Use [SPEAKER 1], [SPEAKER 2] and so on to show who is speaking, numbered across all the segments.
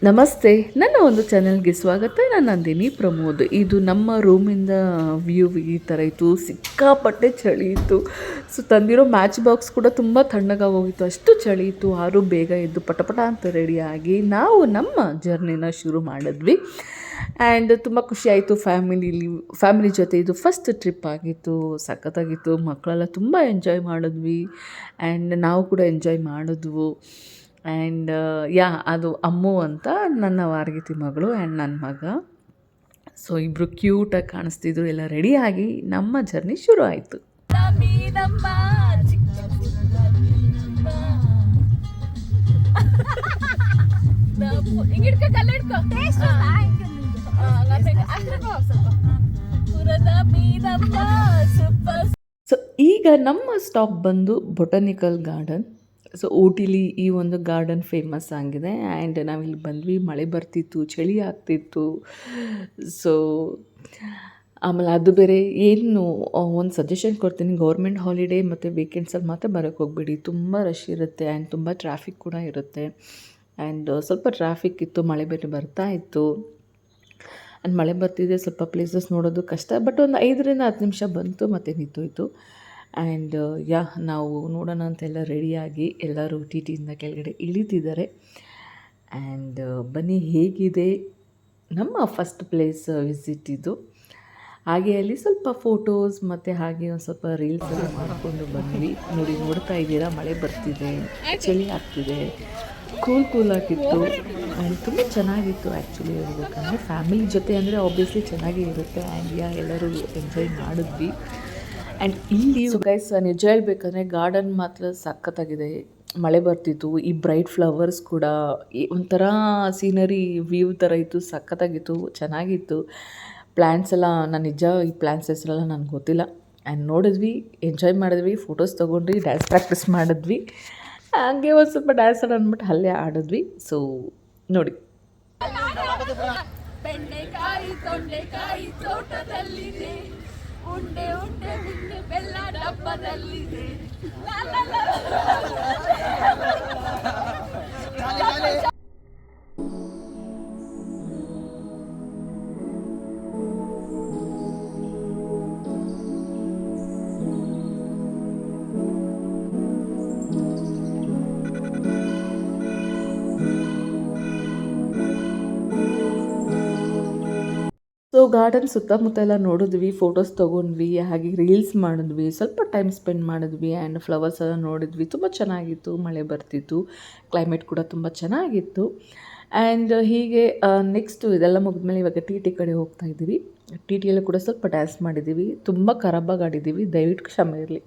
[SPEAKER 1] ನಮಸ್ತೆ, ನನ್ನ ಒಂದು ಚಾನೆಲ್ಗೆ ಸ್ವಾಗತ. ನಾನು ನಂದಿನಿ ಪ್ರಮೋದ್. ಇದು ನಮ್ಮ ರೂಮಿಂದ ವ್ಯೂ ಈ ಥರ ಇತ್ತು. ಸಿಕ್ಕಾಪಟ್ಟೆ ಚಳಿ ಇತ್ತು. ಸೊ ತಂದಿರೋ ಮ್ಯಾಚ್ ಬಾಕ್ಸ್ ಕೂಡ ತುಂಬ ತಣ್ಣಗಾಗೋಗಿತ್ತು, ಅಷ್ಟು ಚಳಿ ಇತ್ತು. ಆರು ಬೇಗ ಎದ್ದು ಪಟಪಟ ಅಂತ ರೆಡಿಯಾಗಿ ನಾವು ನಮ್ಮ ಜರ್ನಿನ ಶುರು ಮಾಡಿದ್ವಿ. ಆ್ಯಂಡ್ ತುಂಬ ಖುಷಿಯಾಯಿತು. ಫ್ಯಾಮಿಲಿ ಜೊತೆ ಇದು ಫಸ್ಟ್ ಟ್ರಿಪ್ ಆಗಿತ್ತು. ಸಖತ್ತಾಗಿತ್ತು. ಮಕ್ಕಳೆಲ್ಲ ತುಂಬ ಎಂಜಾಯ್ ಮಾಡಿದ್ವಿ ಆ್ಯಂಡ್ ನಾವು ಕೂಡ ಎಂಜಾಯ್ ಮಾಡಿದ್ವು. ಆ್ಯಂಡ್ ಅದು ಅಮ್ಮು ಅಂತ ನನ್ನ ವಾರಗಿತಿ ಮಗಳು ಆ್ಯಂಡ್ ನನ್ನ ಮಗ. ಸೊ ಇಬ್ಬರು ಕ್ಯೂಟಾಗಿ ಕಾಣಿಸ್ತಿದ್ರು. ಎಲ್ಲ ರೆಡಿಯಾಗಿ ನಮ್ಮ ಜರ್ನಿ ಶುರು ಆಯಿತು. ಸೊ ಈಗ ನಮ್ಮ ಸ್ಟಾಪ್ ಬಂದು ಬೊಟಾನಿಕಲ್ ಗಾರ್ಡನ್. ಸೊ ಊಟಿಲಿ ಈ ಒಂದು ಗಾರ್ಡನ್ ಫೇಮಸ್ ಆಗಿದೆ. ಆ್ಯಂಡ್ ನಾವಿಲ್ಲಿ ಬಂದ್ವಿ. ಮಳೆ ಬರ್ತಿತ್ತು, ಚಳಿ ಆಗ್ತಿತ್ತು. ಸೊ ಆಮೇಲೆ ಅದು ಬೇರೆ ಏನು ಒಂದು ಸಜೆಷನ್ ಕೊಡ್ತೀನಿ, ಗೌರ್ಮೆಂಟ್ ಹಾಲಿಡೇ ಮತ್ತು ವೀಕೆಂಡ್ಸಲ್ಲಿ ಮಾತ್ರ ಬರೋಕ್ಕೆ ಹೋಗ್ಬೇಡಿ. ತುಂಬ ರಶ್ ಇರುತ್ತೆ ಆ್ಯಂಡ್ ತುಂಬ ಟ್ರಾಫಿಕ್ ಕೂಡ ಇರುತ್ತೆ. ಆ್ಯಂಡ್ ಸ್ವಲ್ಪ ಟ್ರಾಫಿಕ್ ಇತ್ತು, ಮಳೆ ಬೇರೆ ಬರ್ತಾ ಇತ್ತು. ಆ್ಯಂಡ್ ಮಳೆ ಬರ್ತಿದೆ, ಸ್ವಲ್ಪ ಪ್ಲೇಸಸ್ ನೋಡೋದು ಕಷ್ಟ. ಬಟ್ ಒಂದು 5ರಿಂದ 10 ನಿಮಿಷ ಬಂತು ಮತ್ತು ನಿಂತೋಯ್ತು. ಆ್ಯಂಡ್ ನಾವು ನೋಡೋಣ ಅಂತೆಲ್ಲ ರೆಡಿಯಾಗಿ ಎಲ್ಲರೂ ಟಿಟಿಯಿಂದ ಕೆಳಗಡೆ ಇಳಿತಿದ್ದಾರೆ. ಆ್ಯಂಡ್ ಬನ್ನಿ, ಹೇಗಿದೆ ನಮ್ಮ ಫಸ್ಟ್ ಪ್ಲೇಸ್ ವಿಸಿಟ್ ಇದು. ಹಾಗೆ ಅಲ್ಲಿ ಸ್ವಲ್ಪ ಫೋಟೋಸ್ ಮತ್ತು ಹಾಗೆ ಒಂದು ಸ್ವಲ್ಪ ರೀಲ್ಸ್ ಎಲ್ಲ ಮಾಡಿಕೊಂಡು ಬಂದ್ವಿ. ನೋಡ್ತಾ ಇದ್ದೀರಾ, ಮಳೆ ಬರ್ತಿದೆ, ಚಳಿ ಆಗ್ತಿದೆ, ಕೂಲ್ ಆಗಿತ್ತು. ಆ್ಯಂಡ್ ತುಂಬ ಚೆನ್ನಾಗಿತ್ತು ಆ್ಯಕ್ಚುಲಿ ಹೇಳ್ಬೇಕಂದ್ರೆ. ಫ್ಯಾಮಿಲಿ ಜೊತೆ ಅಂದರೆ ಆಬ್ವಿಯಸ್ಲಿ ಚೆನ್ನಾಗೇ ಇರುತ್ತೆ. ಆ್ಯಂಡ್ ಎಲ್ಲರೂ ಎಂಜಾಯ್ ಮಾಡಿದ್ವಿ. ಆ್ಯಂಡ್ ಇಲ್ಲಿ ಗೈಸ್ ನಿಜ ಹೇಳ್ಬೇಕಂದ್ರೆ ಗಾರ್ಡನ್ ಮಾತ್ರ ಸಖತ್ತಾಗಿದೆ. ಮಳೆ ಬರ್ತಿತ್ತು, ಈ ಬ್ರೈಟ್ ಫ್ಲವರ್ಸ್ ಕೂಡ ಒಂಥರ ಸೀನರಿ ವ್ಯೂ ಥರ ಇತ್ತು, ಸಖತ್ತಾಗಿತ್ತು, ಚೆನ್ನಾಗಿತ್ತು. ಪ್ಲ್ಯಾಂಟ್ಸ್ ಎಲ್ಲ ನಿಜ ಈ ಪ್ಲ್ಯಾಂಟ್ಸ್ ಹೆಸರೆಲ್ಲ ನನಗೆ ಗೊತ್ತಿಲ್ಲ. ಆ್ಯಂಡ್ ನೋಡಿದ್ವಿ, ಎಂಜಾಯ್ ಮಾಡಿದ್ವಿ, ಫೋಟೋಸ್ ತೊಗೊಂಡ್ವಿ, ಡ್ಯಾನ್ಸ್ ಪ್ರಾಕ್ಟೀಸ್ ಮಾಡಿದ್ವಿ. ಹಾಗೆ ಒಂದು ಸ್ವಲ್ಪ ಡ್ಯಾನ್ಸ್ ಅಂದ್ಬಿಟ್ಟು ಅಲ್ಲೇ ಆಡಿದ್ವಿ. ಸೊ ನೋಡಿ, ಬೆಂಡೆಕಾಯಿ ತೊಂಡೆಕಾಯಿ ತೋಟದಲ್ಲಿದೆ, ಉಂಡೆ ಉಂಡೆ ಉಂಡೆ ಬೆಲ್ಲ ಡಬ್ಬದಲ್ಲಿದೆ. ಸೊ ಗಾರ್ಡನ್ ಸುತ್ತಮುತ್ತ ಎಲ್ಲ ನೋಡಿದ್ವಿ, ಫೋಟೋಸ್ ತೊಗೊಂಡ್ವಿ, ಹಾಗೆ ರೀಲ್ಸ್ ಮಾಡಿದ್ವಿ, ಸ್ವಲ್ಪ ಟೈಮ್ ಸ್ಪೆಂಡ್ ಮಾಡಿದ್ವಿ. ಆ್ಯಂಡ್ ಫ್ಲವರ್ಸ್ ಎಲ್ಲ ನೋಡಿದ್ವಿ, ತುಂಬ ಚೆನ್ನಾಗಿತ್ತು. ಮಳೆ ಬರ್ತಿತ್ತು, ಕ್ಲೈಮೇಟ್ ಕೂಡ ತುಂಬ ಚೆನ್ನಾಗಿತ್ತು. ಆ್ಯಂಡ್ ಹೀಗೆ ನೆಕ್ಸ್ಟು ಇದೆಲ್ಲ ಮುಗಿದ್ಮೇಲೆ ಇವಾಗ ಟಿ ಕಡೆ ಹೋಗ್ತಾ ಇದ್ದೀವಿ. ಟಿಯಲ್ಲೂ ಕೂಡ ಸ್ವಲ್ಪ ಡ್ಯಾನ್ಸ್ ಮಾಡಿದ್ದೀವಿ, ತುಂಬ ಖರಾಬಾಗಿ ಆಡಿದ್ದೀವಿ, ದಯವಿಟ್ಟು ಕ್ಷಮೆ ಇರಲಿ.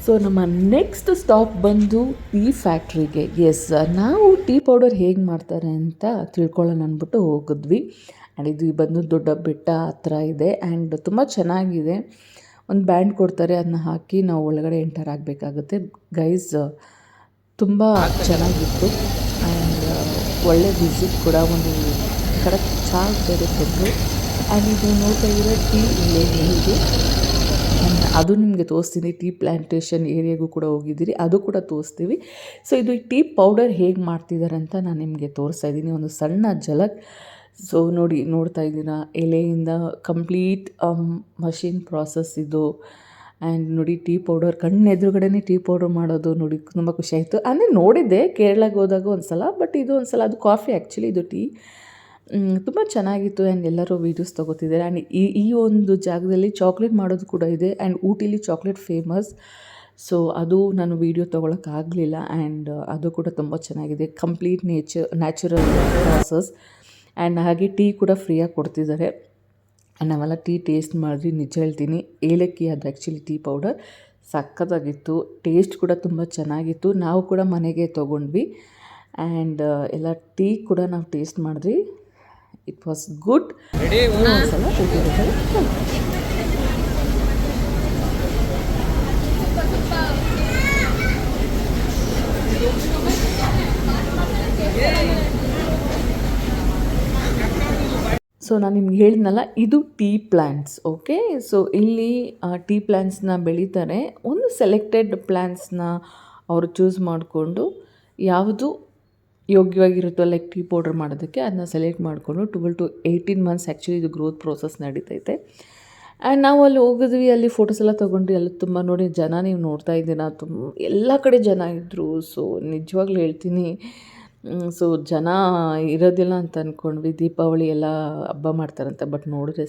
[SPEAKER 1] ಸೊ ನಮ್ಮ ನೆಕ್ಸ್ಟ್ ಸ್ಟಾಪ್ ಬಂದು ಟೀ ಫ್ಯಾಕ್ಟ್ರಿಗೆ. ನಾವು ಟೀ ಪೌಡರ್ ಹೇಗೆ ಮಾಡ್ತಾರೆ ಅಂತ ತಿಳ್ಕೊಳ್ಳೋಣ ಅಂದ್ಬಿಟ್ಟು ಹೋಗಿದ್ವಿ. ಆ್ಯಂಡ್ ಇದು ಬಂದು ದೊಡ್ಡ ಬೆಟ್ಟ ಹತ್ರ ಇದೆ. ಆ್ಯಂಡ್ ತುಂಬ ಚೆನ್ನಾಗಿದೆ. ಒಂದು ಬ್ಯಾಂಡ್ ಕೊಡ್ತಾರೆ, ಅದನ್ನ ಹಾಕಿ ನಾವು ಒಳಗಡೆ ಎಂಟರ್ ಆಗಬೇಕಾಗುತ್ತೆ. ಗೈಸ್ ತುಂಬ ಚೆನ್ನಾಗಿತ್ತು. ಆ್ಯಂಡ್ ಒಳ್ಳೆ ವಿಸಿಟ್ ಕೂಡ. ಒಂದು ಕರೆಕ್ಟ್ ಚಾರ್ಜ್ ಬೇರೆ ಕೊಟ್ಟರು. ಆ್ಯಂಡ್ ಇದು ನೋಡ್ತಾ ಇರೋ ಟೀ ಹೇಗೆ ಅದು ನಿಮಗೆ ತೋರಿಸ್ತೀನಿ. ಟೀ ಪ್ಲ್ಯಾಂಟೇಷನ್ ಏರಿಯಾಗೂ ಕೂಡ ಹೋಗಿದ್ದೀರಿ, ಅದು ಕೂಡ ತೋರಿಸ್ತೀವಿ. ಸೊ ಇದು ಟೀ ಪೌಡರ್ ಹೇಗೆ ಮಾಡ್ತಿದ್ದಾರೆ ಅಂತ ನಾನು ನಿಮಗೆ ತೋರಿಸ್ತಾ ಇದ್ದೀನಿ, ಒಂದು ಸಣ್ಣ ಝಲಕ್. ಸೊ ನೋಡ್ತಾ ಇದ್ದೀರಾ, ಎಲೆಯಿಂದ ಕಂಪ್ಲೀಟ್ ಮಷಿನ್ ಪ್ರಾಸೆಸ್ ಇದು. ಆ್ಯಂಡ್ ನೋಡಿ, ಟೀ ಪೌಡರ್ ಕಣ್ಣೆದುರುಗಡೆನೇ ಟೀ ಪೌಡರ್ ಮಾಡೋದು ನೋಡಿ, ತುಂಬ ಖುಷಿಯಾಯಿತು. ಅಂದರೆ ನೋಡಿದ್ದೆ ಕೇರಳಕ್ಕೆ ಹೋದಾಗ ಒಂದು ಸಲ, ಬಟ್ ಇದು ಒಂದು ಸಲ, ಅದು ಕಾಫಿ ಆ್ಯಕ್ಚುಲಿ, ಇದು ಟೀ. ತುಂಬ ಚೆನ್ನಾಗಿತ್ತು. ಆ್ಯಂಡ್ ಎಲ್ಲರೂ ವೀಡಿಯೋಸ್ ತೊಗೋತಿದ್ದಾರೆ. ಆ್ಯಂಡ್ ಈ ಒಂದು ಜಾಗದಲ್ಲಿ ಚಾಕ್ಲೇಟ್ ಮಾಡೋದು ಕೂಡ ಇದೆ. ಆ್ಯಂಡ್ ಊಟಿಲಿ ಚಾಕ್ಲೇಟ್ ಫೇಮಸ್. ಸೊ ಅದು ನಾನು ವೀಡಿಯೋ ತೊಗೊಳಕ್ಕಾಗಲಿಲ್ಲ. ಆ್ಯಂಡ್ ಅದು ಕೂಡ ತುಂಬ ಚೆನ್ನಾಗಿದೆ, ಕಂಪ್ಲೀಟ್ ನ್ಯಾಚುರಲ್ ಪ್ರಾಸೆಸ್. ಆ್ಯಂಡ್ ಹಾಗೆ ಟೀ ಕೂಡ ಫ್ರೀಯಾಗಿ ಕೊಡ್ತಿದ್ದಾರೆ. ಆ್ಯಂಡ್ ನಾವೆಲ್ಲ ಟೀ ಟೇಸ್ಟ್ ಮಾಡಿದ್ವಿ. ನಿಜ ಹೇಳ್ತೀನಿ, ಏಲಕ್ಕಿ ಅದು ಆ್ಯಕ್ಚುಲಿ ಟೀ ಪೌಡರ್ ಸಖತ್ತಾಗಿತ್ತು. ಟೇಸ್ಟ್ ಕೂಡ ತುಂಬ ಚೆನ್ನಾಗಿತ್ತು. ನಾವು ಕೂಡ ಮನೆಗೆ ತೊಗೊಂಡ್ವಿ. ಆ್ಯಂಡ್ ಎಲ್ಲ ಟೀ ಕೂಡ ನಾವು ಟೇಸ್ಟ್ ಮಾಡಿದ್ವಿ. It was good. ಒಂದ್ಸಲ ನಾನು ನಿಮ್ಗೆ ಹೇಳಿದ್ನಲ್ಲ, ಇದು ಟೀ ಪ್ಲ್ಯಾಂಟ್ಸ್. ಓಕೆ, ಸೊ ಇಲ್ಲಿ ಟೀ ಪ್ಲ್ಯಾಂಟ್ಸ್ನ ಬೆಳೀತಾರೆ. ಒಂದು ಸೆಲೆಕ್ಟೆಡ್ ಪ್ಲ್ಯಾಂಟ್ಸ್ನ ಅವರು ಚೂಸ್ ಮಾಡಿಕೊಂಡು ಯಾವುದು ಯೋಗ್ಯವಾಗಿರುತ್ತೋ, ಲೈಕ್ ಟೀ ಪೌಡರ್ ಮಾಡೋದಕ್ಕೆ ಅದನ್ನ ಸೆಲೆಕ್ಟ್ ಮಾಡಿಕೊಂಡು 12 to 18 ಮಂತ್ಸ್ ಆ್ಯಕ್ಚುಲಿ ಇದು ಗ್ರೋತ್ ಪ್ರೋಸೆಸ್ ನಡೀತೈತೆ. ಆ್ಯಂಡ್ ನಾವು ಅಲ್ಲಿ ಹೋಗಿದ್ವಿ, ಅಲ್ಲಿ ಫೋಟೋಸ್ ಎಲ್ಲ ತೊಗೊಂಡ್ರಿ. ಅಲ್ಲಿ ತುಂಬ ನೋಡಿ ಜನ, ನೀವು ನೋಡ್ತಾ ಇದ್ದೀರಾ, ಎಲ್ಲ ಕಡೆ ಜನ ಇದ್ದರು. ಸೊ ನಿಜವಾಗ್ಲೂ ಹೇಳ್ತೀನಿ, ಸೊ ಜನ ಇರೋದಿಲ್ಲ ಅಂತ ಅಂದ್ಕೊಂಡ್ವಿ. ದೀಪಾವಳಿ ಎಲ್ಲ ಹಬ್ಬ ಮಾಡ್ತಾರಂತೆ, ಬಟ್ ನೋಡಿದ್ರೆ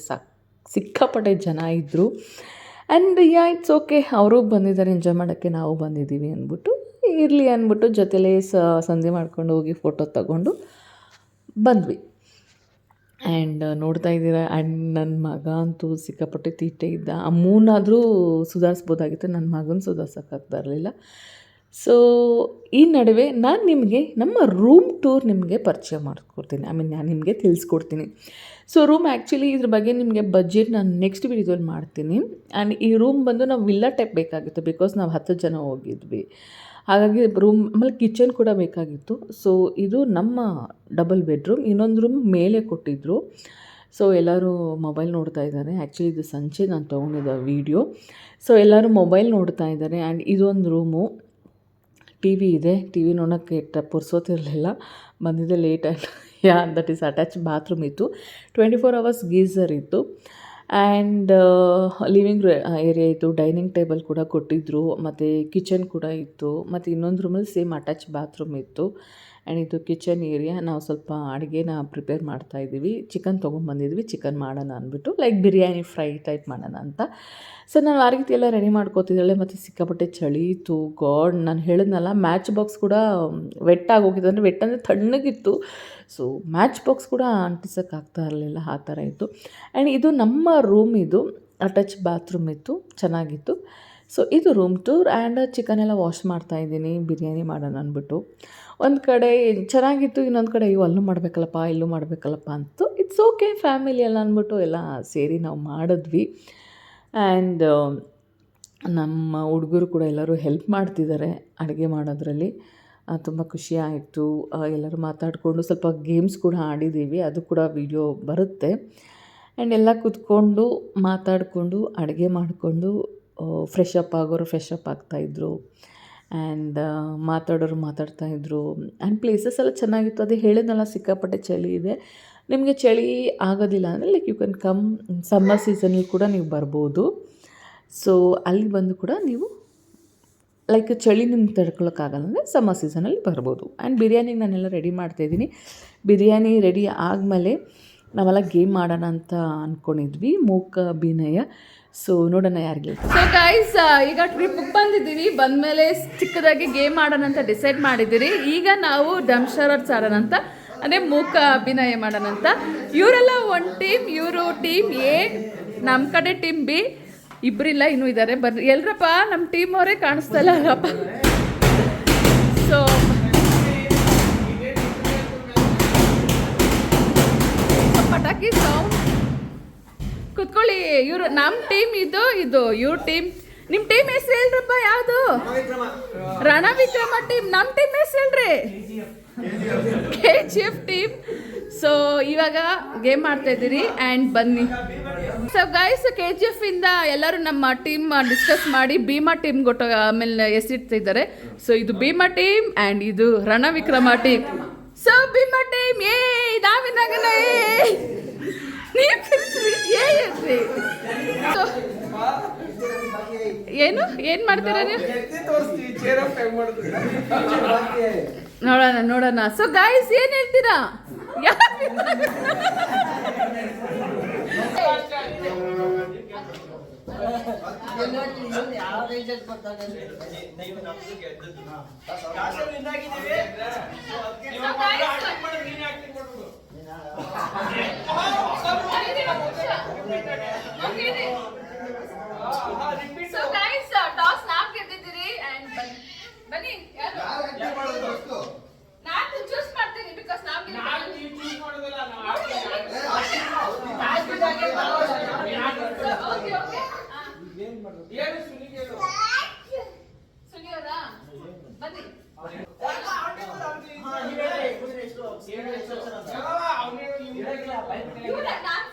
[SPEAKER 1] ಸಿಕ್ಕಾಪಟ್ಟೆ ಜನ ಇದ್ದರು. ಆ್ಯಂಡ್ ಇಟ್ಸ್ ಓಕೆ, ಅವರು ಬಂದಿದ್ದಾರೆ ಎಂಜಾಯ್ ಮಾಡೋಕ್ಕೆ, ನಾವು ಬಂದಿದ್ದೀವಿ ಅಂದ್ಬಿಟ್ಟು ಇರಲಿ ಅಂದ್ಬಿಟ್ಟು ಜೊತೆಲೇ ಸಂಧಿ ಮಾಡ್ಕೊಂಡು ಹೋಗಿ ಫೋಟೋ ತಗೊಂಡು ಬಂದ್ವಿ. ಆ್ಯಂಡ್ ನೋಡ್ತಾ ಇದ್ದೀರಾ, ಆ್ಯಂಡ್ ನನ್ನ ಮಗ ಅಂತೂ ಸಿಕ್ಕಾಪಟ್ಟೆ ತೀಟೆ ಇದ್ದ. ಅಮ್ಮೂನಾದರೂ ಸುಧಾರಿಸ್ಬೋದಾಗಿತ್ತು, ನನ್ನ ಮಗನ ಸುಧಾರ್ಸೋಕ್ಕಾಗ್ತಾ ಇರಲಿಲ್ಲ. ಸೊ ಈ ನಡುವೆ ನಾನು ನಿಮಗೆ ನಮ್ಮ ರೂಮ್ ಟೂರ್ ನಿಮಗೆ ಪರಿಚಯ ಮಾಡಿಕೊಡ್ತೀನಿ. ನಾನು ನಿಮಗೆ ತಿಳಿಸ್ಕೊಡ್ತೀನಿ. ಸೊ ರೂಮ್ ಆ್ಯಕ್ಚುಲಿ ಇದ್ರ ಬಗ್ಗೆ ನಿಮಗೆ ಬಜೆಟ್ ನಾನು ನೆಕ್ಸ್ಟ್ ವೀಡಿಯೋದಲ್ಲಿ ಮಾಡ್ತೀನಿ. ಆ್ಯಂಡ್ ಈ ರೂಮ್ ಬಂದು ನಾವು ವಿಲ್ಲಾ ಟೈಪ್ ಬೇಕಾಗಿತ್ತು, ಬಿಕಾಸ್ ನಾವು 10 ಜನ ಹೋಗಿದ್ವಿ. ಹಾಗಾಗಿ ರೂಮ್, ಆಮೇಲೆ ಕಿಚನ್ ಕೂಡ ಬೇಕಾಗಿತ್ತು. ಸೊ ಇದು ನಮ್ಮ ಡಬಲ್ ಬೆಡ್ರೂಮ್. ಇನ್ನೊಂದು ರೂಮ್ ಮೇಲೆ ಕೊಟ್ಟಿದ್ದರು. ಸೊ ಎಲ್ಲರೂ ಮೊಬೈಲ್ ನೋಡ್ತಾ ಇದ್ದಾರೆ. ಆ್ಯಕ್ಚುಲಿ ಇದು ಸಂಜೆ ನಾನು ತೊಗೊಂಡಿದ್ದ ವೀಡಿಯೋ. ಸೊ ಎಲ್ಲರೂ ಮೊಬೈಲ್ ನೋಡ್ತಾ ಇದ್ದಾರೆ. ಆ್ಯಂಡ್ ಇದೊಂದು ರೂಮು, ಟಿ ವಿ ಇದೆ. ಟಿ ವಿ ನೋಡೋಕ್ಕೆ ಪುರ್ಸೋತಿರಲಿಲ್ಲ, ಬಂದಿದ್ದೆ ಲೇಟ್ ಆಯಿತು. ದಟ್ ಈಸ್ ಅಟ್ಯಾಚ್ ಬಾತ್ರೂಮ್ ಇತ್ತು, 24 hours ಗೀಝರ್ ಇತ್ತು. ಆ್ಯಂಡ್ ಲಿವಿಂಗ್ ಏರಿಯಾ ಇತ್ತು, ಡೈನಿಂಗ್ ಟೇಬಲ್ ಕೂಡ ಕೊಟ್ಟಿದ್ದರು, ಮತ್ತು ಕಿಚನ್ ಕೂಡ ಇತ್ತು. ಮತ್ತು ಇನ್ನೊಂದು ರೂಮಲ್ಲಿ ಸೇಮ್ ಅಟ್ಯಾಚ್ ಬಾತ್ರೂಮ್ ಇತ್ತು. ಆ್ಯಂಡ್ ಇದು ಕಿಚನ್ ಏರಿಯಾ. ನಾವು ಸ್ವಲ್ಪ ಅಡುಗೆನ ಪ್ರಿಪೇರ್ ಮಾಡ್ತಾಯಿದ್ದೀವಿ. ಚಿಕನ್ ತೊಗೊಂಬಂದಿದ್ವಿ, ಚಿಕನ್ ಮಾಡೋಣ ಅಂದ್ಬಿಟ್ಟು, ಲೈಕ್ ಬಿರಿಯಾನಿ ಫ್ರೈ ಟೈಪ್ ಮಾಡೋಣ ಅಂತ. ಸೊ ನಾನು ಆ ರೀತಿ ಎಲ್ಲ ರೆಡಿ ಮಾಡ್ಕೋತಿದ್ದಾಳೆ. ಮತ್ತು ಸಿಕ್ಕಾಪಟ್ಟೆ ಚಳಿ ಇತ್ತು. ಗಾಡ್, ನಾನು ಹೇಳಿದ್ನಲ್ಲ, ಮ್ಯಾಚ್ ಬಾಕ್ಸ್ ಕೂಡ ವೆಟ್ ಆಗೋಗಿತ್ತು. ಅಂದರೆ ವೆಟ್ ಅಂದರೆ ತಣ್ಣಗಿತ್ತು. ಸೊ ಮ್ಯಾಚ್ ಬಾಕ್ಸ್ ಕೂಡ ಅಂಟಿಸೋಕ್ಕಾಗ್ತಾ ಇರಲಿಲ್ಲ, ಆ ಥರ ಇತ್ತು. ಆ್ಯಂಡ್ ಇದು ನಮ್ಮ ರೂಮ್, ಇದು ಅಟ್ಯಾಚ್ ಬಾತ್ರೂಮ್ ಇತ್ತು, ಚೆನ್ನಾಗಿತ್ತು. ಸೊ ಇದು ರೂಮ್ ಟೂರ್. ಆ್ಯಂಡ್ ಚಿಕನ್ ಎಲ್ಲ ವಾಶ್ ಮಾಡ್ತಾಯಿದ್ದೀನಿ, ಬಿರಿಯಾನಿ ಮಾಡೋಣ ಅಂದ್ಬಿಟ್ಟು. ಒಂದು ಕಡೆ ಚೆನ್ನಾಗಿತ್ತು, ಇನ್ನೊಂದು ಕಡೆ ಅಲ್ಲೂ ಮಾಡಬೇಕಲ್ಲಪ್ಪ, ಇಲ್ಲೂ ಮಾಡಬೇಕಲ್ಲಪ್ಪ ಅಂತು. ಇಟ್ಸ್ ಓಕೆ, ಫ್ಯಾಮಿಲಿ ಎಲ್ಲ ಅಂದ್ಬಿಟ್ಟು ಎಲ್ಲ ಸೇರಿ ನಾವು ಮಾಡಿದ್ವಿ. ಆ್ಯಂಡ್ ನಮ್ಮ ಹುಡುಗರು ಕೂಡ ಎಲ್ಲರೂ ಹೆಲ್ಪ್ ಮಾಡ್ತಿದ್ದಾರೆ ಅಡುಗೆ ಮಾಡೋದ್ರಲ್ಲಿ. ತುಂಬ ಖುಷಿ ಆಯಿತು. ಎಲ್ಲರೂ ಮಾತಾಡಿಕೊಂಡು ಸ್ವಲ್ಪ ಗೇಮ್ಸ್ ಕೂಡ ಆಡಿದ್ದೀವಿ, ಅದು ಕೂಡ ವಿಡಿಯೋ ಬರುತ್ತೆ. ಆ್ಯಂಡ್ ಎಲ್ಲ ಕೂತ್ಕೊಂಡು ಮಾತಾಡಿಕೊಂಡು ಅಡುಗೆ ಮಾಡಿಕೊಂಡು ಫ್ರೆಶ್ ಅಪ್ ಆಗೋರು ಫ್ರೆಶ್ ಅಪ್ ಆಗ್ತಾಯಿದ್ರು. ಆ್ಯಂಡ್ ಮಾತಾಡೋರು ಮಾತಾಡ್ತಾಯಿದ್ರು. ಆ್ಯಂಡ್ ಪ್ಲೇಸಸ್ ಎಲ್ಲ ಚೆನ್ನಾಗಿತ್ತು. ಅದೇ ಹೇಳಿದ್ನಲ್ಲ, ಸಿಕ್ಕಾಪಟ್ಟೆ ಚಳಿ ಇದೆ. ನಿಮಗೆ ಚಳಿ ಆಗೋದಿಲ್ಲ ಅಂದರೆ like you can come summer ಸೀಸನಲ್ಲಿ ಕೂಡ ನೀವು ಬರ್ಬೋದು. ಸೊ ಅಲ್ಲಿ ಬಂದು ಕೂಡ ನೀವು ಲೈಕ್ ಚಳಿ ನಿಮ್ಗೆ ತಡ್ಕೊಳಕ್ಕಾಗಲ್ಲ ಅಂದರೆ ಸಮ್ಮರ್ ಸೀಸನಲ್ಲಿ ಬರ್ಬೋದು. ಆ್ಯಂಡ್ ಬಿರಿಯಾನಿಗೆ ನಾನೆಲ್ಲ ರೆಡಿ ಮಾಡ್ತಾಯಿದ್ದೀನಿ. ಬಿರಿಯಾನಿ ರೆಡಿ ಆದಮೇಲೆ ನಾವೆಲ್ಲ ಗೇಮ್ ಮಾಡೋಣ ಅಂತ ಅಂದ್ಕೊಂಡಿದ್ವಿ, ಮೂಕ ಅಭಿನಯ. ಸೊ ನೋಡೋಣ ಯಾರಿಗೆ. ಸೊ ಗೈಸ್, ಈಗ ಟ್ರಿಪ್ಗೆ ಬಂದಿದ್ದೀವಿ. ಬಂದಮೇಲೆ ಚಿಕ್ಕದಾಗಿ ಗೇಮ್ ಮಾಡೋಣ ಅಂತ ಡಿಸೈಡ್ ಮಾಡಿದ್ದೀರಿ. ಈಗ ನಾವು ದಂಶರರ್ಸ್ ಆಡೋಣ ಅಂತ, ಅಂದರೆ ಮೂಕ ಅಭಿನಯ ಮಾಡೋಣ ಅಂತ. ಇವರೆಲ್ಲ ಒಂದು ಟೀಮ್, ಇವರು ಟೀಮ್ ಎ, ನಮ್ಮ ಕಡೆ ಟೀಮ್ ಬಿ. ಇಬ್ಬರಿಲ್ಲ, ಇನ್ನೂ ಇದ್ದಾರೆ. ಬರ್ರಿ ಎಲ್ರಪ್ಪ, ನಮ್ಮ ಟೀಮ್ ಅವರೇ ಕಾಣಿಸ್ತಾ ಇಲ್ಲ ಅಲ್ಲಪ್ಪ. ಸೊ ಪಟಾಕಿ ಸೌಂಡ್ ಕುತ್ಕೊಳ್ಳಿ. ಇವರು ನಮ್ಮ ಟೀಮ್, ಇದು ಇವ್ರ ಟೀಮ್. ನಿಮ್ಮ ಟೀಮ್ ಹೆಸರು ಹೇಳ್ರಪ್ಪ, ಯಾವುದು? ರಣವಿಕ್ರಮ ಟೀಮ್. ನಮ್ಮ ಟೀಮ್ ಹೆಸರು ಹೇಳ್ರಿ, KGF ಟೀಮ್. ಸೊ ಇವಾಗ ಗೇಮ್ ಮಾಡ್ತಾ ಇದ್ದೀರಿ. ಆ್ಯಂಡ್ ಬನ್ನಿ. ಸೊ ಗೈಸ್, KGF ಇಂದ ಎಲ್ಲರೂ ನಮ್ಮ ಟೀಮ್ ಡಿಸ್ಕಸ್ ಮಾಡಿ ಭೀಮಾ ಟೀಮ್ ಕೊಟ್ಟು ಆಮೇಲೆ ಹೆಸರಿಡ್ತಿದ್ದಾರೆ. ಸೊ ಇದು ಭೀಮಾ ಟೀಮ್ ಆ್ಯಂಡ್ ಇದು Ranavikrama team. So Bhima team ಏ ನಾವಿನಾಗನ ಏನು ಮಾಡ್ತೀರಾ ನೀವು? ನೋಡೋಣ. ಸೊ ಗೈಸ್, ಏನು ಹೇಳ್ತೀರಾ? ಟಾಸ್ ನಾವು ಗೆದ್ದಿದ್ದೀರಿ. ಬನ್ನಿ, ನಾನು ಚೂಸ್ ಮಾಡ್ತೀನಿ ಬಿಕಾಸ್ ನಾವು ಸುನಿಯವರಾ ಬನ್ನಿ. ನಾನು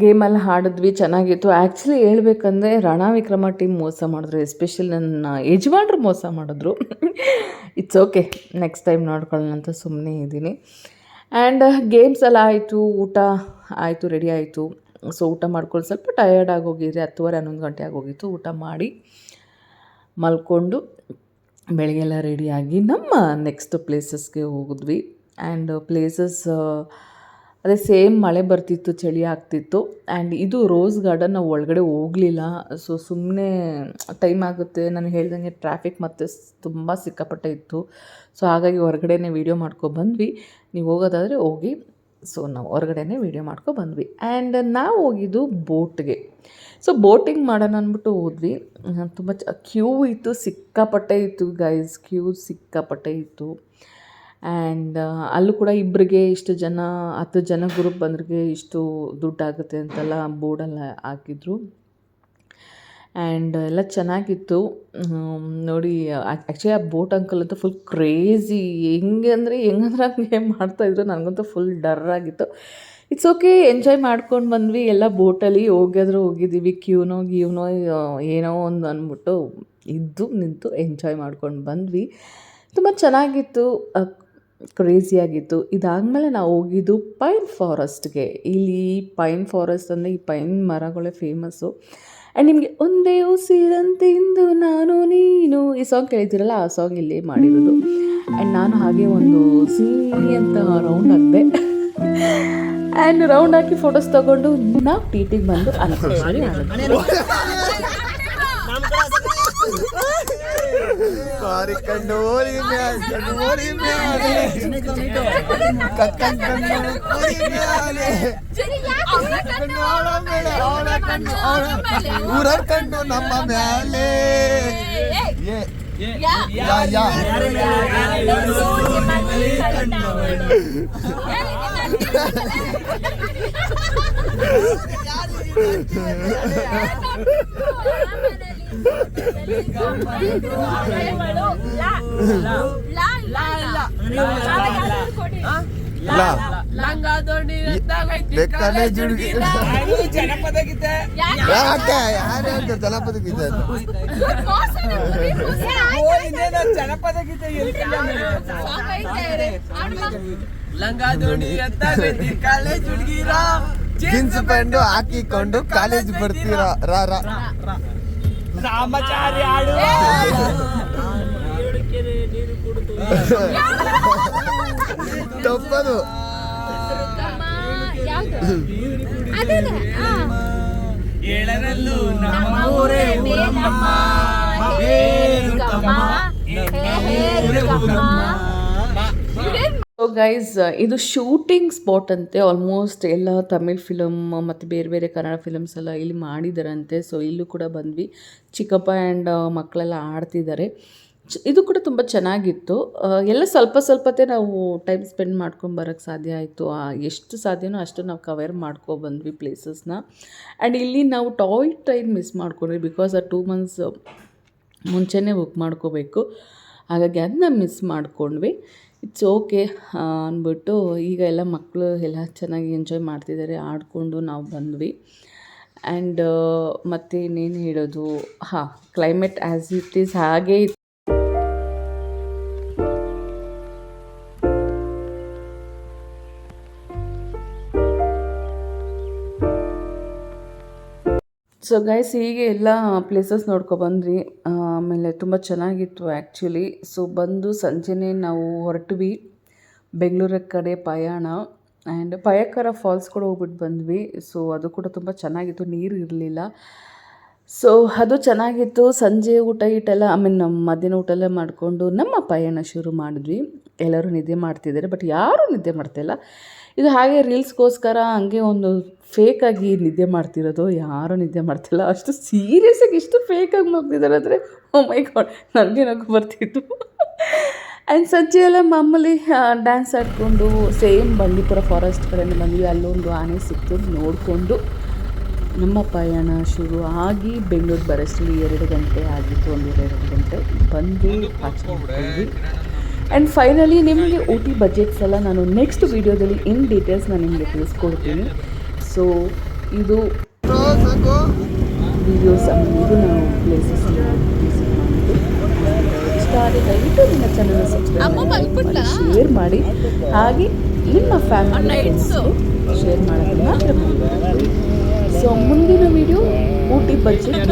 [SPEAKER 1] ಗೇಮಲ್ಲಿ ಆಡಿದ್ವಿ, ಚೆನ್ನಾಗಿತ್ತು. ಆ್ಯಕ್ಚುಲಿ ಹೇಳ್ಬೇಕಂದ್ರೆ ರಣ ವಿಕ್ರಮ ಟೀಮ್ ಮೋಸ ಮಾಡಿದ್ರು, ಎಸ್ಪೆಷಲಿ ನನ್ನ ಯಜಮಾನ್ರು ಮೋಸ ಮಾಡಿದ್ರು. ಇಟ್ಸ್ ಓಕೆ, ನೆಕ್ಸ್ಟ್ ಟೈಮ್ ನೋಡ್ಕೊಳ್ಳೋಣ ಅಂತ ಸುಮ್ಮನೆ ಇದ್ದೀನಿ. ಆ್ಯಂಡ್ ಗೇಮ್ಸ್ ಎಲ್ಲ ಆಯಿತು, ಊಟ ಆಯಿತು, ರೆಡಿ ಆಯಿತು. ಸೊ ಊಟ ಮಾಡ್ಕೊಂಡು ಸ್ವಲ್ಪ ಟಯರ್ಡ್ ಆಗೋಗಿದ್ರಿ, 10:30 11 ಗಂಟೆ ಆಗೋಗಿತ್ತು. ಊಟ ಮಾಡಿ ಮಲ್ಕೊಂಡು ಬೆಳಗ್ಗೆಲ್ಲ ರೆಡಿಯಾಗಿ ನಮ್ಮ ನೆಕ್ಸ್ಟ್ ಪ್ಲೇಸಸ್ಗೆ ಹೋಗಿದ್ವಿ. ಆ್ಯಂಡ್ ಪ್ಲೇಸಸ್ ಅದೇ ಸೇಮ್ ಮಳೆ ಬರ್ತಿತ್ತು, ಚಳಿ ಆಗ್ತಿತ್ತು. ಆ್ಯಂಡ್ ಇದು ರೋಸ್ ಗಾರ್ಡನ್ ನಾವು ಒಳಗಡೆ ಹೋಗಲಿಲ್ಲ. ಸೊ ಸುಮ್ಮನೆ ಟೈಮ್ ಆಗುತ್ತೆ, ನಾನು ಹೇಳ್ದಂಗೆ ಟ್ರಾಫಿಕ್ ಮತ್ತು ತುಂಬ ಸಿಕ್ಕಾಪಟ್ಟೆ ಇತ್ತು. ಸೊ ಹಾಗಾಗಿ ಹೊರಗಡೆನೇ ವೀಡಿಯೋ ಮಾಡ್ಕೊಬಂದ್ವಿ. ನೀವು ಹೋಗೋದಾದರೆ ಹೋಗಿ. ಸೊ ನಾವು ಹೊರಗಡೆನೇ ವೀಡಿಯೋ ಮಾಡ್ಕೊಬಂದ್ವಿ. ಆ್ಯಂಡ್ ನಾವು ಹೋಗಿದ್ದು ಬೋಟ್ಗೆ. ಸೊ ಬೋಟಿಂಗ್ ಮಾಡೋಣ ಅಂದ್ಬಿಟ್ಟು ಹೋದ್ವಿ. ತುಂಬ ಕ್ಯೂ ಇತ್ತು, ಸಿಕ್ಕಾಪಟ್ಟೆ ಇತ್ತು ಗೈಸ್, ಕ್ಯೂ ಸಿಕ್ಕಾಪಟ್ಟೆ ಇತ್ತು. ಆ್ಯಂಡ್ ಅಲ್ಲೂ ಕೂಡ ಇಬ್ಬರಿಗೆ ಇಷ್ಟು ಜನ, 10 ಜನ ಗ್ರೂಪ್ ಬಂದ್ರಿಗೆ ಇಷ್ಟು ದುಡ್ಡಾಗುತ್ತೆ ಅಂತೆಲ್ಲ ಬೋರ್ಡೆಲ್ಲ ಹಾಕಿದ್ರು. ಆ್ಯಂಡ್ ಎಲ್ಲ ಚೆನ್ನಾಗಿತ್ತು ನೋಡಿ. ಆ್ಯಕ್ಚುಲಿ ಆ ಬೋಟ್ ಅಂಕಲ್ ಅಂತೂ ಫುಲ್ ಕ್ರೇಜಿ, ಹೆಂಗಂದ್ರೆ ಹಂಗೆ ಮಾಡ್ತಾಯಿದ್ರು. ನನಗಂತೂ ಫುಲ್ ಡರ್ ಆಗಿತ್ತು. ಇಟ್ಸ್ ಓಕೆ, ಎಂಜಾಯ್ ಮಾಡ್ಕೊಂಡು ಬಂದ್ವಿ. ಎಲ್ಲ ಬೋಟಲ್ಲಿ ಹೋಗಿದ್ದೀವಿ. ಕ್ಯೂನೋ ಏನೋ ಒಂದು ಅಂದ್ಬಿಟ್ಟು ನಿಂತು ಎಂಜಾಯ್ ಮಾಡ್ಕೊಂಡು ಬಂದ್ವಿ. ತುಂಬ ಚೆನ್ನಾಗಿತ್ತು, ಕ್ರೇಜಿಯಾಗಿತ್ತು. ಇದಾದಮೇಲೆ ನಾವು ಹೋಗಿದ್ದು ಪೈನ್ ಫಾರೆಸ್ಟ್ಗೆ. ಇಲ್ಲಿ ಪೈನ್ ಫಾರೆಸ್ಟ್ ಅಂದರೆ ಈ ಪೈನ್ ಮರಗಳೇ ಫೇಮಸ್ಸು. ಆ್ಯಂಡ್ ನಿಮಗೆ ಒಂದೇ ಉಸಿರಂತಿಂದು ನಾನು ನೀನು ಈ ಸಾಂಗ್ ಕೇಳಿದ್ದೀರಲ್ಲ, ಆ ಸಾಂಗ್ ಇಲ್ಲಿ ಮಾಡಿರೋದು. ಆ್ಯಂಡ್ ನಾನು ಹಾಗೆ ಒಂದು ಅಂತ ರೌಂಡ್ ಹಾಕಿದೆ. ಆ್ಯಂಡ್ ರೌಂಡ್ ಹಾಕಿ ಫೋಟೋಸ್ ತೊಗೊಂಡು ನಾವು ಟಿಟಿಗೆ ಬಂದು ಅನಕೇಶ್ವರಿ ಆಡಿದ್ವಿ.
[SPEAKER 2] ನಮ್ಮ ಮೇಲೆ ಜನಪದ ಗೀತೆ ಜನಪದ ಗೀತೆ ಜನಪದ ಗೀತೆ ಲಂಗ ದೋಣಿ ಅಂತ ಕಾಲೇಜ್ ಹುಡುಗಿರ ಜೀನ್ಸ್ ಪ್ಯಾಂಟ್ ಹಾಕಿಕೊಂಡು ಕಾಲೇಜ್ ಬರ್ತೀರಾ ರಾಮಚಾರಿ ಆಡುವ ತಪ್ಪದು. ಏಳರಲ್ಲೂ ನಮ್ಮ ಊರೇ ಊರಮ್ಮ.
[SPEAKER 1] ಸೊ ಗೈಸ್, ಇದು ಶೂಟಿಂಗ್ ಸ್ಪಾಟ್ ಅಂತೆ. ಆಲ್ಮೋಸ್ಟ್ ಎಲ್ಲ ತಮಿಳ್ ಫಿಲಮ್ ಮತ್ತು ಬೇರೆ ಬೇರೆ ಕನ್ನಡ ಫಿಲಮ್ಸ್ ಎಲ್ಲ ಇಲ್ಲಿ ಮಾಡಿದಾರಂತೆ. ಸೊ ಇಲ್ಲೂ ಕೂಡ ಬಂದ್ವಿ. ಚಿಕ್ಕಪ್ಪ ಆ್ಯಂಡ್ ಮಕ್ಕಳೆಲ್ಲ ಆಡ್ತಿದ್ದಾರೆ. ಇದು ಕೂಡ ತುಂಬ ಚೆನ್ನಾಗಿತ್ತು. ಎಲ್ಲ ಸ್ವಲ್ಪತ್ತೇ ನಾವು ಟೈಮ್ ಸ್ಪೆಂಡ್ ಮಾಡ್ಕೊಂಡು ಬರೋಕ್ಕೆ ಸಾಧ್ಯ ಆಯಿತು. ಎಷ್ಟು ಸಾಧ್ಯನೋ ಅಷ್ಟು ನಾವು ಕವರ್ ಮಾಡ್ಕೊಬಂದ್ವಿ ಪ್ಲೇಸಸ್ನ. ಆ್ಯಂಡ್ ಇಲ್ಲಿ ನಾವು ಟಾಯ್ ಟ್ರೈನ್ ಮಿಸ್ ಮಾಡ್ಕೊಂಡ್ವಿ. ಬಿಕಾಸ್ 2 months ಮುಂಚೆನೇ ಬುಕ್ ಮಾಡ್ಕೋಬೇಕು. ಹಾಗಾಗಿ ಅದನ್ನ ಮಿಸ್ ಮಾಡ್ಕೊಂಡ್ವಿ. ಇಟ್ಸ್ ಓಕೆ ಅಂದ್ಬಿಟ್ಟು ಈಗ ಎಲ್ಲ ಮಕ್ಕಳು ಎಲ್ಲ ಚೆನ್ನಾಗಿ ಎಂಜಾಯ್ ಮಾಡ್ತಿದ್ದಾರೆ. ಆಡಿಕೊಂಡು ನಾವು ಬಂದ್ವಿ. ಆ್ಯಂಡ್ ಮತ್ತು ಇನ್ನೇನು ಹೇಳೋದು, ಕ್ಲೈಮೇಟ್ ಆ್ಯಸ್ ಇಟ್ ಈಸ್ ಹಾಗೇ ಇತ್ತು. ಸೊ ಗೈಸ್, ಹೀಗೆ ಎಲ್ಲ ಪ್ಲೇಸಸ್ ನೋಡ್ಕೊಬಂದ್ವಿ. ಆಮೇಲೆ ತುಂಬ ಚೆನ್ನಾಗಿತ್ತು ಆ್ಯಕ್ಚುಲಿ. ಸೊ ಬಂದು ಸಂಜೆನೇ ನಾವು ಹೊರಟ್ವಿ ಬೆಂಗಳೂರ ಕಡೆ ಪಯಣ. ಆ್ಯಂಡ್ ಪಯಕರ ಫಾಲ್ಸ್ ಕೂಡ ಹೋಗ್ಬಿಟ್ಟು ಬಂದ್ವಿ. ಸೊ ಅದು ಕೂಡ ತುಂಬ ಚೆನ್ನಾಗಿತ್ತು, ನೀರು ಇರಲಿಲ್ಲ. ಸೊ ಅದು ಚೆನ್ನಾಗಿತ್ತು. ಸಂಜೆ ಊಟ ನಮ್ಮ ಮಧ್ಯಾಹ್ನ ಊಟ ಎಲ್ಲ ಮಾಡಿಕೊಂಡು ನಮ್ಮ ಪಯಣ ಶುರು ಮಾಡಿದ್ವಿ. ಎಲ್ಲರೂ ನಿದ್ದೆ ಮಾಡ್ತಿದ್ದಾರೆ, ಬಟ್ ಯಾರೂ ನಿದ್ದೆ ಮಾಡ್ತಾಯಿಲ್ಲ. ಇದು ಹಾಗೆ ರೀಲ್ಸ್ಗೋಸ್ಕರ ಹಂಗೆ ಒಂದು ಫೇಕಾಗಿ ನಿದ್ದೆ ಮಾಡ್ತಿರೋದು. ಯಾರೂ ನಿದ್ದೆ ಮಾಡ್ತಿಲ್ಲ. ಅಷ್ಟು ಸೀರಿಯಸ್ಸಾಗಿ ಇಷ್ಟು ಫೇಕಾಗಿ ಮಗ್ತಿದ್ದಾರೆ ಅಂದರೆ ಓ ಮೈ ಗಾಡ್, ನನಗೆ ನಗು ಬರ್ತಿತ್ತು. ಆ್ಯಂಡ್ ಸಂಜೆ ಎಲ್ಲ ಮಾಮೂಲಿ ಡ್ಯಾನ್ಸ್ ಆಡಿಕೊಂಡು ಸೇಮ್ ಬಂಡೀಪುರ ಫಾರೆಸ್ಟ್ ಕಡೆಯಿಂದ ಬಂದ್ವಿ. ಅಲ್ಲೊಂದು ಆನೆ ಸಿಕ್ತು, ನೋಡಿಕೊಂಡು ನಮ್ಮ ಪಯಣ ಶುರು ಆಗಿ ಬೆಂಗಳೂರು ಬರೋಷ್ಟರಲ್ಲಿ 2 ಗಂಟೆ ಆಗಿತ್ತು. 1-2 ಗಂಟೆ ಬಂದು ಆಚೆ ಮಾಡ್ಕೊಂಡ್ವಿ. ಆ್ಯಂಡ್ ಫೈನಲಿ ನಿಮಗೆ ಊಟಿ ಬಜೆಟ್ಸ್ ಎಲ್ಲ ನಾನು ನೆಕ್ಸ್ಟ್ ವೀಡಿಯೋದಲ್ಲಿ ಇನ್ ಡೀಟೇಲ್ಸ್ ನಾನು ನಿಮಗೆ ತಿಳಿಸ್ಕೊಡ್ತೀನಿ. ಸೊ ಇದು ವೀಡಿಯೋಸ್ ಇದು ನಾವು ಪ್ಲೇಸಸ್ ವಿಸಿಟ್ ಮಾಡಿದ್ದು. ಇಷ್ಟ ಆದರೆ ದಯವಿಟ್ಟು ನಿಮ್ಮ ಚಾನಲ್ನ ಸಬ್ಸ್ಕ್ರೈಬ್ ಶೇರ್ ಮಾಡಿ. ಹಾಗೆ ನಿಮ್ಮ ಫ್ಯಾಮಿಲಿ ಶೇರ್ ಮಾಡೋದನ್ನು ಮಾತ್ರ. ಸೊ ಮುಂದಿನ ವೀಡಿಯೋ ಊಟಿ ಬಜೆಟ್